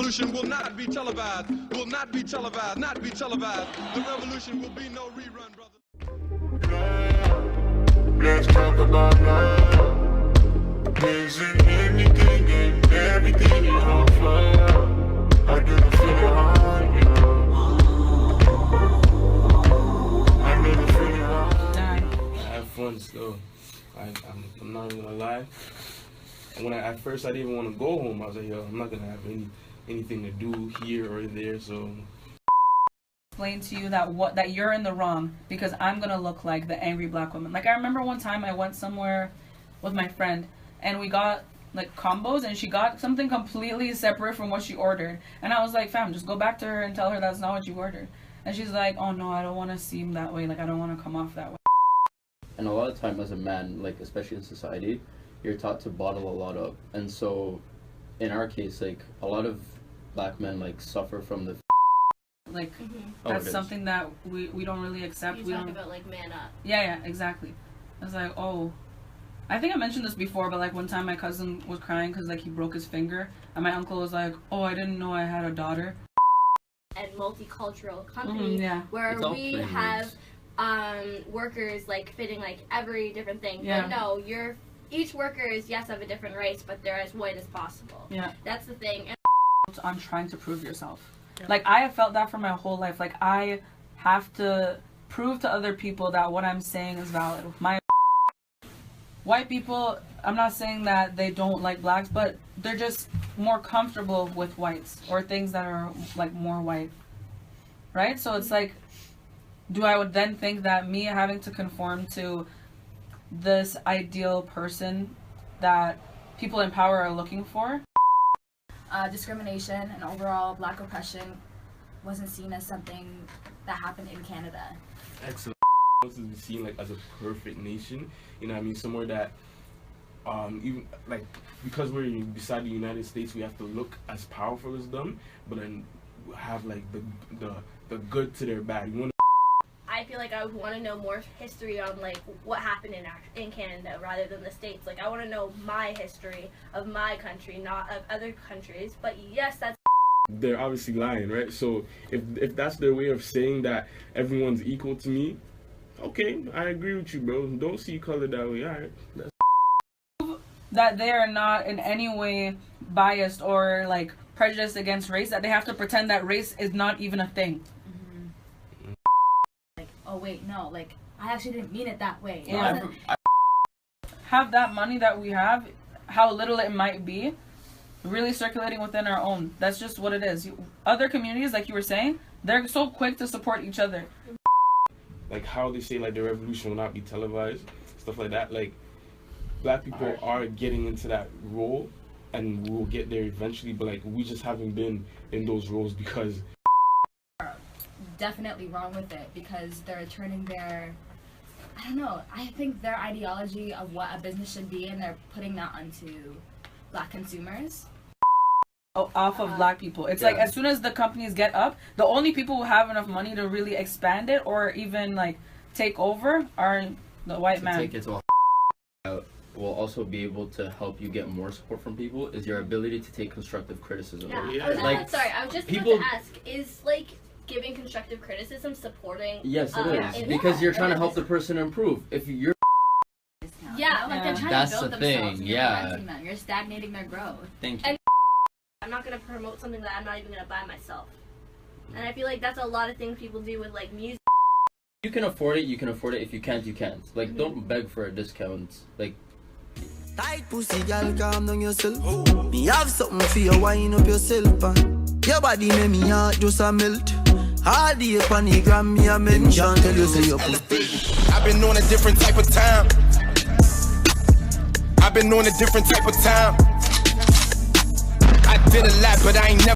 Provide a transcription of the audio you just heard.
revolution will not be televised, will not be televised, not be televised. The revolution will be no rerun, brother. Let's talk about love. Is it anything and everything you offer? I didn't feel it on you. I didn't feel it on you. I have fun still. I'm not even gonna lie. And at first I didn't even want to go home. I was like, yo, I'm not gonna have anything to do here or there. So explain to you that you're in the wrong because I'm gonna look like the angry black woman. Like I remember one time I went somewhere with my friend and we got like combos and she got something completely separate from what she ordered. And I was like, fam, just go back to her and tell her that's not what you ordered. And she's like, oh no, I don't want to seem that way. Like I don't want to come off that way. And a lot of time as a man, like especially in society, you're taught to bottle a lot up. And so in our case, like a lot of black men like suffer from the like that's something that we don't really accept. You talk about like man up. Yeah, exactly. I was like, oh, I think I mentioned this before, but like one time my cousin was crying because like he broke his finger and my uncle was like, oh, I didn't know I had a daughter. And multicultural company where we have workers like fitting like every different thing. But no, each worker is of a different race, but they're as white as possible. Yeah, that's the thing. I'm trying to prove yourself. Like I have felt that for my whole life. Like I have to prove to other people that what I'm saying is valid. My white people, I'm not saying that they don't like blacks, but they're just more comfortable with whites or things that are like more white, right? So it's like, do I would then think that me having to conform to this ideal person that people in power are looking for? Discrimination and overall black oppression wasn't seen as something that happened in Canada. excellent. Wants to be seen like as a perfect nation. You know what I mean? Somewhere that even like because we're beside the United States, we have to look as powerful as them, but then have like the good to their bad. I feel like I would want to know more history on like what happened in Canada rather than the States. Like I want to know my history of my country, not of other countries. But yes, that's they're obviously lying, right? So if that's their way of saying that everyone's equal to me, okay, I agree with you, bro. Don't see color that way. All right. That they are not in any way biased or like prejudiced against race, that they have to pretend that race is not even a thing. Oh wait, no, like I actually didn't mean it that way. Yeah. Have that money that we have, how little it might be, really circulating within our own. That's just what it is. Other communities, like you were saying, they're so quick to support each other. Like how they say like the revolution will not be televised, stuff like that. Like black people are getting into that role and we'll get there eventually, but like we just haven't been in those roles because definitely wrong with it because they're turning their, I don't know, I think their ideology of what a business should be and they're putting that onto black consumers. Off of black people. It's like as soon as the companies get up, the only people who have enough money to really expand it or even like take over are the white man. Take it to will also be able to help you get more support from people is your ability to take constructive criticism. I was just about to ask, is like giving constructive criticism supporting? Yes, it is because you're trying to help the person improve. If you're like they're trying that's to build the themselves. thing. You're stagnating their growth. Thank you. And I'm not gonna promote something that I'm not even gonna buy myself. And I feel like that's a lot of things people do with like music. You can afford it. You can afford it. If you can't, you can't. Like don't beg for a discount. Like. Tight pussy, girl, calm down yourself. Me have something for you, wind up yourself. Your body make me heart just a melt. All day upon the gram, me a mention. Tell you say you're pussy. I've been on a different type of time. I've been on a different type of time. I did a lot, but I ain't never